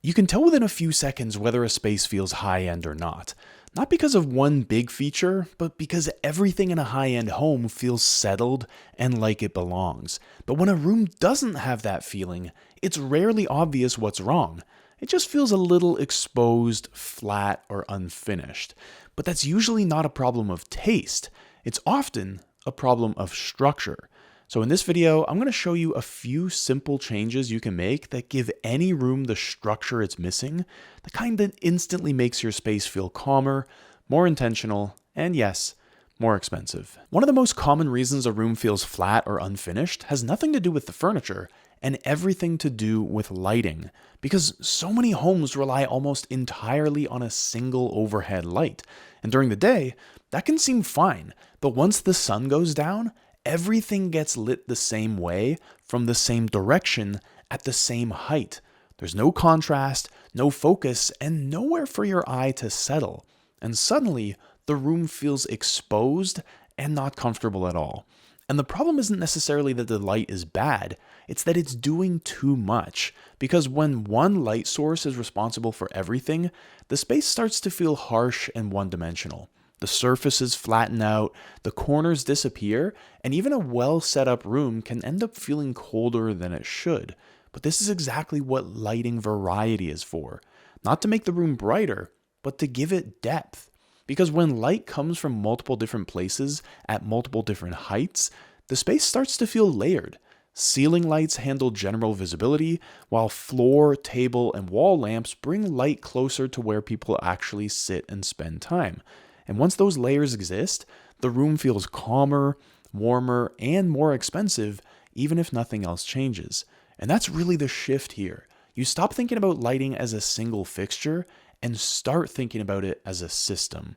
You can tell within a few seconds whether a space feels high-end or not. Not because of one big feature, but because everything in a high-end home feels settled and like it belongs. But when a room doesn't have that feeling, it's rarely obvious what's wrong. It just feels a little exposed, flat, or unfinished. But that's usually not a problem of taste. It's often a problem of structure. So in this video, I'm going to show you a few simple changes you can make that give any room the structure it's missing, the kind that instantly makes your space feel calmer, more intentional, and yes, more expensive. One of the most common reasons a room feels flat or unfinished has nothing to do with the furniture and everything to do with lighting, because so many homes rely almost entirely on a single overhead light. And during the day, that can seem fine, but once the sun goes down, everything gets lit the same way, from the same direction, at the same height. There's no contrast, no focus, and nowhere for your eye to settle. And suddenly, the room feels exposed and not comfortable at all. And the problem isn't necessarily that the light is bad, it's that it's doing too much. Because when one light source is responsible for everything, the space starts to feel harsh and one-dimensional. The surfaces flatten out, the corners disappear, and even a well set up room can end up feeling colder than it should. But this is exactly what lighting variety is for. Not to make the room brighter, but to give it depth. Because when light comes from multiple different places at multiple different heights, the space starts to feel layered. Ceiling lights handle general visibility, while floor, table, and wall lamps bring light closer to where people actually sit and spend time. And once those layers exist, the room feels calmer, warmer, and more expensive, even if nothing else changes. And that's really the shift here. You stop thinking about lighting as a single fixture and start thinking about it as a system.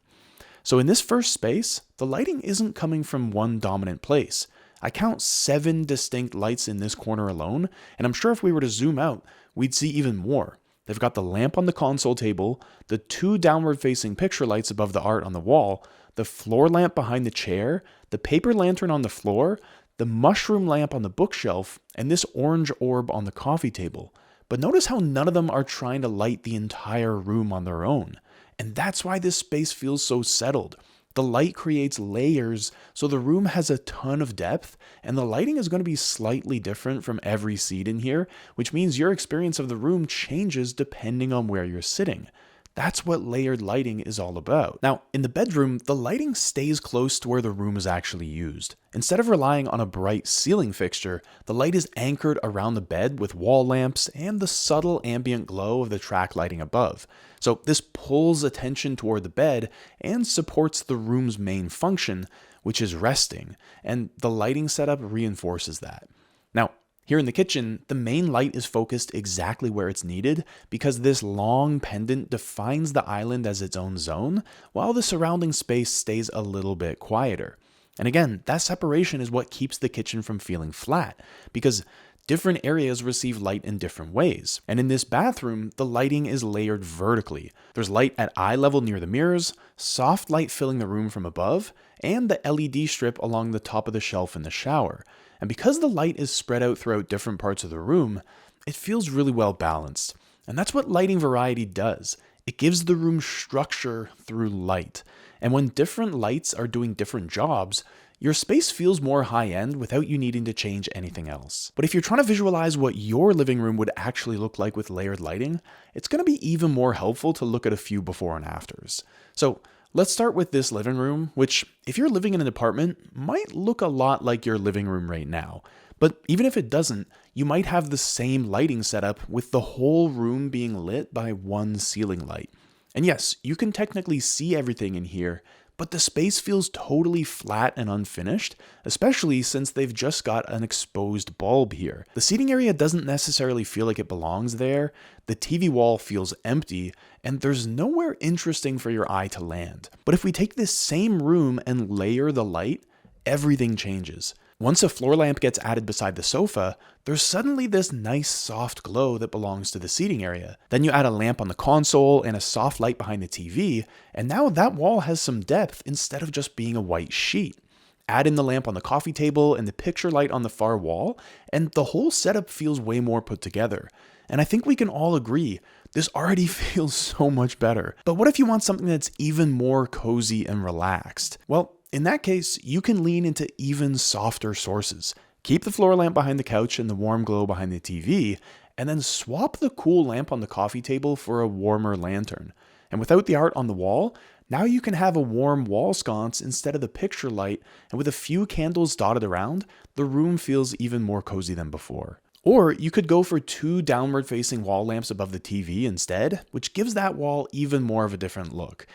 So in this first space, the lighting isn't coming from one dominant place. I count 7 distinct lights in this corner alone, and I'm sure if we were to zoom out, we'd see even more. They've got the lamp on the console table, the 2 downward-facing picture lights above the art on the wall, the floor lamp behind the chair, the paper lantern on the floor, the mushroom lamp on the bookshelf, and this orange orb on the coffee table. But notice how none of them are trying to light the entire room on their own. And that's why this space feels so settled. The light creates layers, so the room has a ton of depth, and the lighting is going to be slightly different from every seat in here, which means your experience of the room changes depending on where you're sitting. That's what layered lighting is all about. Now, in the bedroom, the lighting stays close to where the room is actually used. Instead of relying on a bright ceiling fixture, the light is anchored around the bed with wall lamps and the subtle ambient glow of the track lighting above. So this pulls attention toward the bed and supports the room's main function, which is resting, and the lighting setup reinforces that. Now, here in the kitchen, the main light is focused exactly where it's needed because this long pendant defines the island as its own zone, while the surrounding space stays a little bit quieter. And again, that separation is what keeps the kitchen from feeling flat, because different areas receive light in different ways. And in this bathroom, the lighting is layered vertically. There's light at eye level near the mirrors, soft light filling the room from above, and the LED strip along the top of the shelf in the shower. And because the light is spread out throughout different parts of the room, it feels really well balanced. And that's what lighting variety does. It gives the room structure through light. And when different lights are doing different jobs, your space feels more high-end without you needing to change anything else. But if you're trying to visualize what your living room would actually look like with layered lighting, it's going to be even more helpful to look at a few before and afters. So let's start with this living room, which, if you're living in an apartment, might look a lot like your living room right now. But even if it doesn't, you might have the same lighting setup with the whole room being lit by one ceiling light. And yes, you can technically see everything in here, but the space feels totally flat and unfinished, especially since they've just got an exposed bulb here. The seating area doesn't necessarily feel like it belongs there, the TV wall feels empty, and there's nowhere interesting for your eye to land. But if we take this same room and layer the light, everything changes. Once a floor lamp gets added beside the sofa, there's suddenly this nice soft glow that belongs to the seating area. Then you add a lamp on the console and a soft light behind the TV, and now that wall has some depth instead of just being a white sheet. Add in the lamp on the coffee table and the picture light on the far wall, and the whole setup feels way more put together. And I think we can all agree, this already feels so much better. But what if you want something that's even more cozy and relaxed? Well, in that case, you can lean into even softer sources. Keep the floor lamp behind the couch and the warm glow behind the TV, and then swap the cool lamp on the coffee table for a warmer lantern. And without the art on the wall, now you can have a warm wall sconce instead of the picture light, and with a few candles dotted around, the room feels even more cozy than before. Or you could go for 2 downward facing wall lamps above the TV instead, which gives that wall even more of a different look.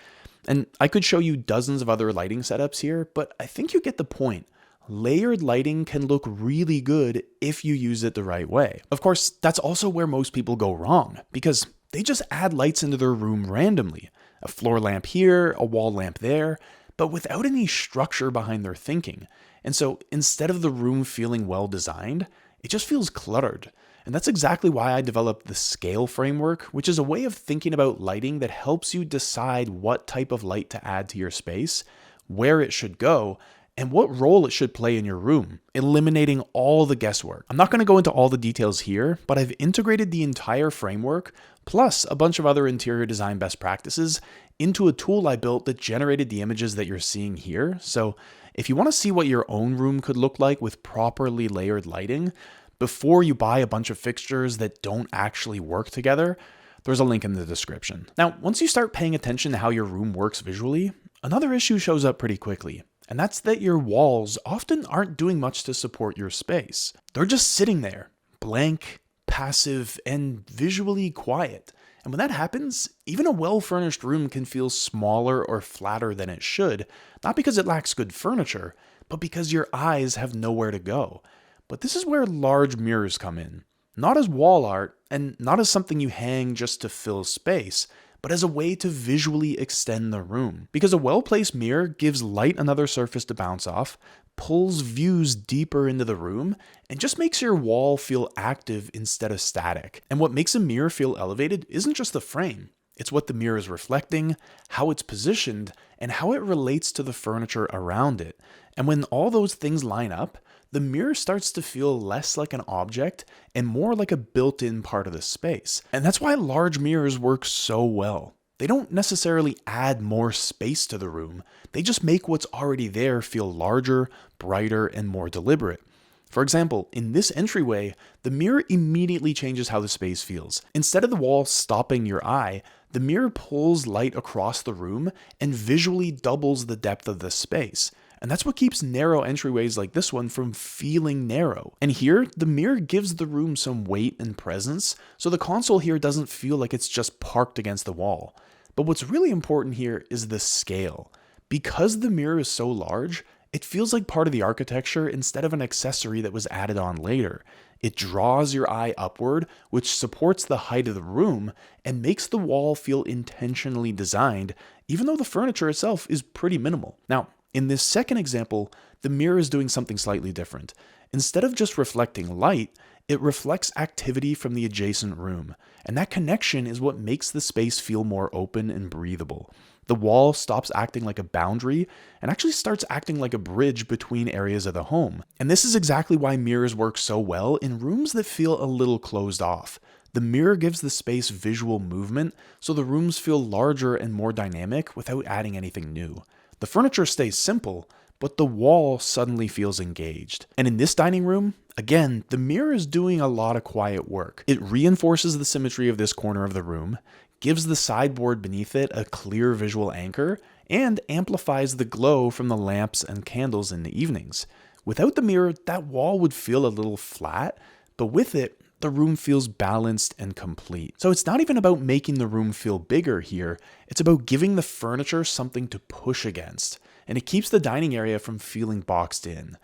And I could show you dozens of other lighting setups here, but I think you get the point. Layered lighting can look really good if you use it the right way. Of course, that's also where most people go wrong, because they just add lights into their room randomly. A floor lamp here, a wall lamp there, but without any structure behind their thinking. And so instead of the room feeling well designed, it just feels cluttered. And that's exactly why I developed the scale framework, which is a way of thinking about lighting that helps you decide what type of light to add to your space, where it should go, and what role it should play in your room, eliminating all the guesswork. I'm not going to go into all the details here, but I've integrated the entire framework, plus a bunch of other interior design best practices, into a tool I built that generated the images that you're seeing here. So if you want to see what your own room could look like with properly layered lighting, before you buy a bunch of fixtures that don't actually work together, there's a link in the description. Now, once you start paying attention to how your room works visually, another issue shows up pretty quickly. And that's that your walls often aren't doing much to support your space. They're just sitting there, blank, passive, and visually quiet. And when that happens, even a well-furnished room can feel smaller or flatter than it should, not because it lacks good furniture, but because your eyes have nowhere to go. But this is where large mirrors come in. Not as wall art, and not as something you hang just to fill space, but as a way to visually extend the room. Because a well-placed mirror gives light another surface to bounce off, pulls views deeper into the room, and just makes your wall feel active instead of static. And what makes a mirror feel elevated isn't just the frame. It's what the mirror is reflecting, how it's positioned, and how it relates to the furniture around it. And when all those things line up, the mirror starts to feel less like an object and more like a built-in part of the space. And that's why large mirrors work so well. They don't necessarily add more space to the room, they just make what's already there feel larger, brighter, and more deliberate. For example, in this entryway, the mirror immediately changes how the space feels. Instead of the wall stopping your eye, the mirror pulls light across the room and visually doubles the depth of the space. And that's what keeps narrow entryways like this one from feeling narrow. And here, the mirror gives the room some weight and presence, so the console here doesn't feel like it's just parked against the wall. But what's really important here is the scale. Because the mirror is so large, it feels like part of the architecture instead of an accessory that was added on later. It draws your eye upward, which supports the height of the room and makes the wall feel intentionally designed, even though the furniture itself is pretty minimal. Now, in this second example, the mirror is doing something slightly different. Instead of just reflecting light, it reflects activity from the adjacent room, and that connection is what makes the space feel more open and breathable. The wall stops acting like a boundary and actually starts acting like a bridge between areas of the home. And this is exactly why mirrors work so well in rooms that feel a little closed off. The mirror gives the space visual movement, so the rooms feel larger and more dynamic without adding anything new. The furniture stays simple, but the wall suddenly feels engaged. And in this dining room, again, the mirror is doing a lot of quiet work. It reinforces the symmetry of this corner of the room, gives the sideboard beneath it a clear visual anchor, and amplifies the glow from the lamps and candles in the evenings. Without the mirror, that wall would feel a little flat, but with it, the room feels balanced and complete. So it's not even about making the room feel bigger here, it's about giving the furniture something to push against, and it keeps the dining area from feeling boxed in.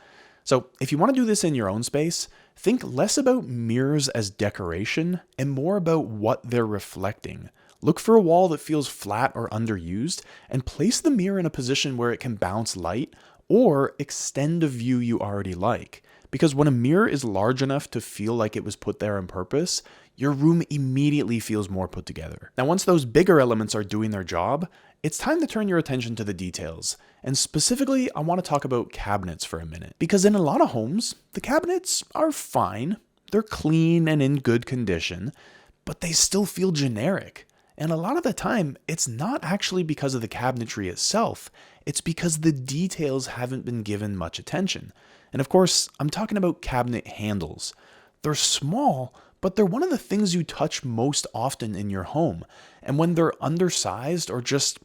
So if you want to do this in your own space, think less about mirrors as decoration and more about what they're reflecting. Look for a wall that feels flat or underused, and place the mirror in a position where it can bounce light or extend a view you already like. Because when a mirror is large enough to feel like it was put there on purpose, your room immediately feels more put together. Now, once those bigger elements are doing their job, it's time to turn your attention to the details. And specifically, I want to talk about cabinets for a minute. Because in a lot of homes, the cabinets are fine. They're clean and in good condition. but they still feel generic. And a lot of the time, it's not actually because of the cabinetry itself, it's because the details haven't been given much attention. And of course, I'm talking about cabinet handles. They're small, but they're one of the things you touch most often in your home. And when they're undersized or just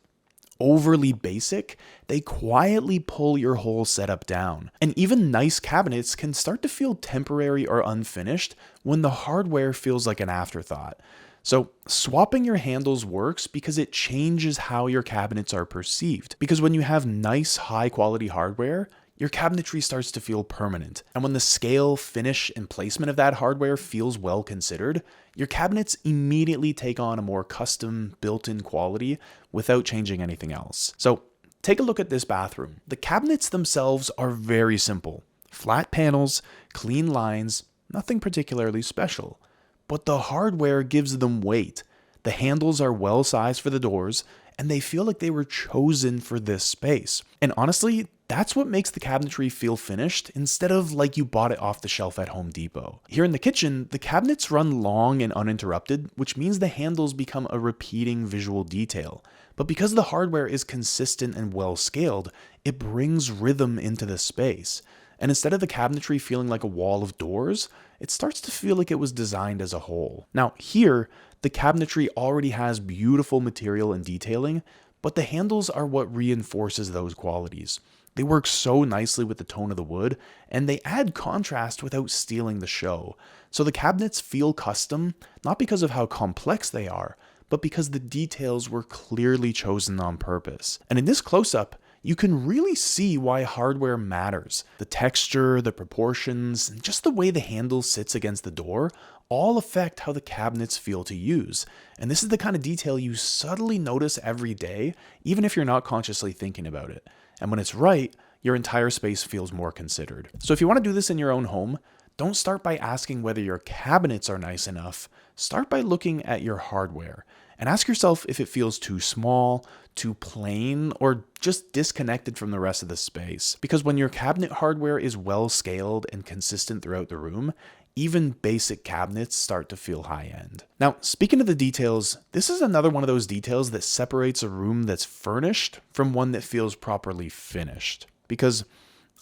overly basic, they quietly pull your whole setup down. And even nice cabinets can start to feel temporary or unfinished when the hardware feels like an afterthought. So swapping your handles works because it changes how your cabinets are perceived. Because when you have nice, high quality hardware, your cabinetry starts to feel permanent. And when the scale, finish, and placement of that hardware feels well considered, your cabinets immediately take on a more custom, built-in quality without changing anything else. So take a look at this bathroom. The cabinets themselves are very simple. Flat panels, clean lines, nothing particularly special. But the hardware gives them weight. The handles are well sized for the doors, and they feel like they were chosen for this space. And honestly, that's what makes the cabinetry feel finished instead of like you bought it off the shelf at Home Depot. Here in the kitchen, the cabinets run long and uninterrupted, which means the handles become a repeating visual detail. But because the hardware is consistent and well scaled, it brings rhythm into the space. And instead of the cabinetry feeling like a wall of doors, it starts to feel like it was designed as a whole. Now here, the cabinetry already has beautiful material and detailing, but the handles are what reinforces those qualities. They work so nicely with the tone of the wood, and they add contrast without stealing the show. So the cabinets feel custom, not because of how complex they are, but because the details were clearly chosen on purpose. And in this close-up, you can really see why hardware matters. The texture, the proportions, and just the way the handle sits against the door all affect how the cabinets feel to use. And this is the kind of detail you subtly notice every day, even if you're not consciously thinking about it. And when it's right, your entire space feels more considered. So if you want to do this in your own home, don't start by asking whether your cabinets are nice enough. Start by looking at your hardware and ask yourself if it feels too small, too plain, or just disconnected from the rest of the space. Because when your cabinet hardware is well scaled and consistent throughout the room, even basic cabinets start to feel high-end. Now, speaking of the details, this is another one of those details that separates a room that's furnished from one that feels properly finished. Because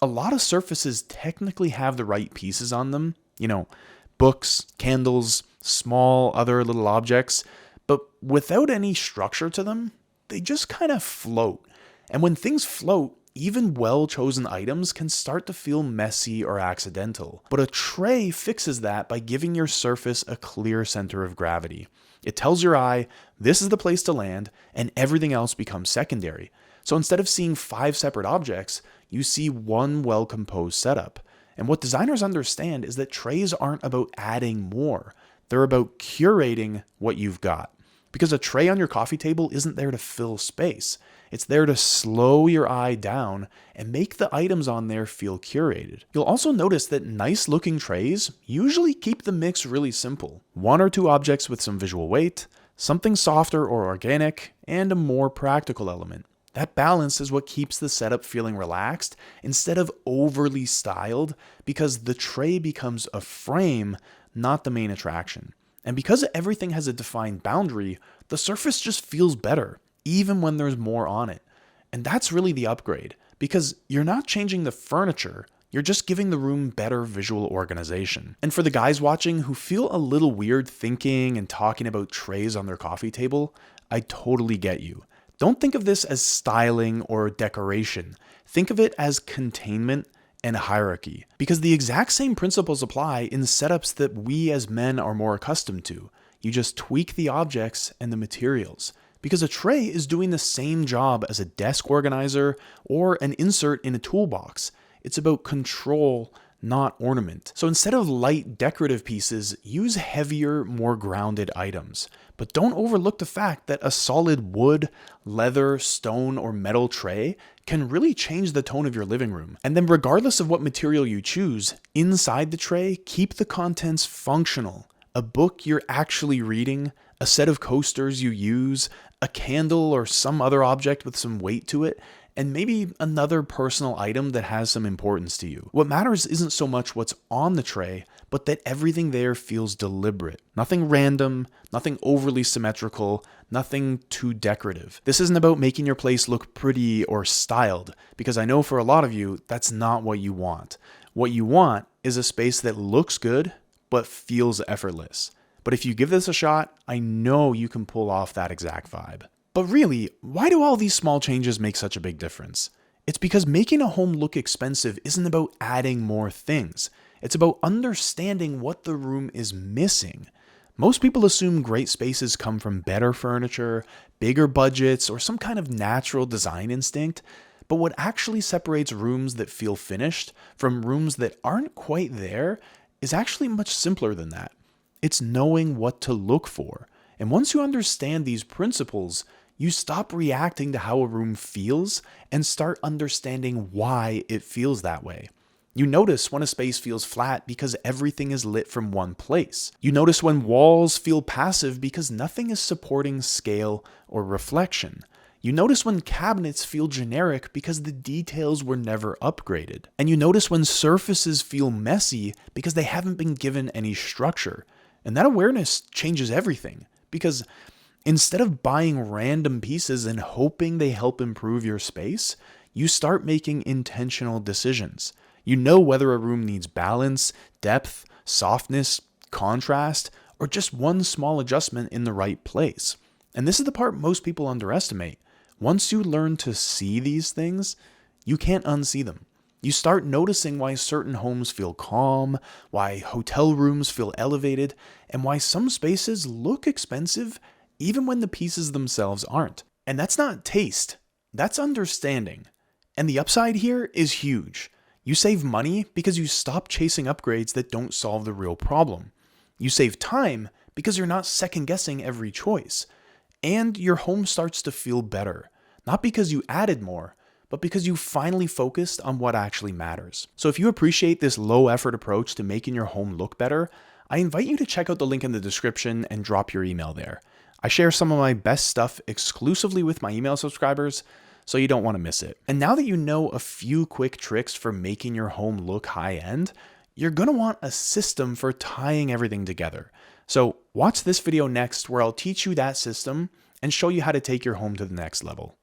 a lot of surfaces technically have the right pieces on them, books, candles, small other little objects, but without any structure to them, they just kind of float. And when things float, even well-chosen items can start to feel messy or accidental. But a tray fixes that by giving your surface a clear center of gravity. It tells your eye, this is the place to land, and everything else becomes secondary. So instead of seeing 5 separate objects, you see one well-composed setup. And what designers understand is that trays aren't about adding more. They're about curating what you've got. Because a tray on your coffee table isn't there to fill space. It's there to slow your eye down and make the items on there feel curated. You'll also notice that nice looking trays usually keep the mix really simple. 1 or 2 objects with some visual weight, something softer or organic, and a more practical element. That balance is what keeps the setup feeling relaxed instead of overly styled, because the tray becomes a frame, not the main attraction. And because everything has a defined boundary, the surface just feels better, even when there's more on it. And that's really the upgrade, because you're not changing the furniture, you're just giving the room better visual organization. And for the guys watching who feel a little weird thinking and talking about trays on their coffee table, I totally get you. Don't think of this as styling or decoration. Think of it as containment and hierarchy, because the exact same principles apply in setups that we as men are more accustomed to. You just tweak the objects and the materials, because a tray is doing the same job as a desk organizer or an insert in a toolbox. It's about control, not ornament. So instead of light decorative pieces, use heavier, more grounded items. But don't overlook the fact that a solid wood, leather, stone, or metal tray can really change the tone of your living room. And then regardless of what material you choose, inside the tray, keep the contents functional. A book you're actually reading, a set of coasters you use, a candle or some other object with some weight to it, and maybe another personal item that has some importance to you. What matters isn't so much what's on the tray, but that everything there feels deliberate. Nothing random, nothing overly symmetrical, nothing too decorative. This isn't about making your place look pretty or styled, because I know for a lot of you, that's not what you want. What you want is a space that looks good, but feels effortless. But if you give this a shot, I know you can pull off that exact vibe. But really, why do all these small changes make such a big difference? It's because making a home look expensive isn't about adding more things. It's about understanding what the room is missing. Most people assume great spaces come from better furniture, bigger budgets, or some kind of natural design instinct. But what actually separates rooms that feel finished from rooms that aren't quite there is actually much simpler than that. It's knowing what to look for. And once you understand these principles, you stop reacting to how a room feels and start understanding why it feels that way. You notice when a space feels flat because everything is lit from one place. You notice when walls feel passive because nothing is supporting scale or reflection. You notice when cabinets feel generic because the details were never upgraded. And you notice when surfaces feel messy because they haven't been given any structure. And that awareness changes everything, because instead of buying random pieces and hoping they help improve your space, you start making intentional decisions. You know whether a room needs balance, depth, softness, contrast, or just one small adjustment in the right place. And this is the part most people underestimate. Once you learn to see these things, you can't unsee them. You start noticing why certain homes feel calm, why hotel rooms feel elevated, and why some spaces look expensive even when the pieces themselves aren't. And that's not taste, that's understanding. And the upside here is huge. You save money because you stop chasing upgrades that don't solve the real problem. You save time because you're not second guessing every choice. And your home starts to feel better, not because you added more, but because you finally focused on what actually matters. So if you appreciate this low effort approach to making your home look better, I invite you to check out the link in the description and drop your email there. I share some of my best stuff exclusively with my email subscribers, so you don't want to miss it. And now that you know a few quick tricks for making your home look high-end, you're going to want a system for tying everything together. So watch this video next where I'll teach you that system and show you how to take your home to the next level.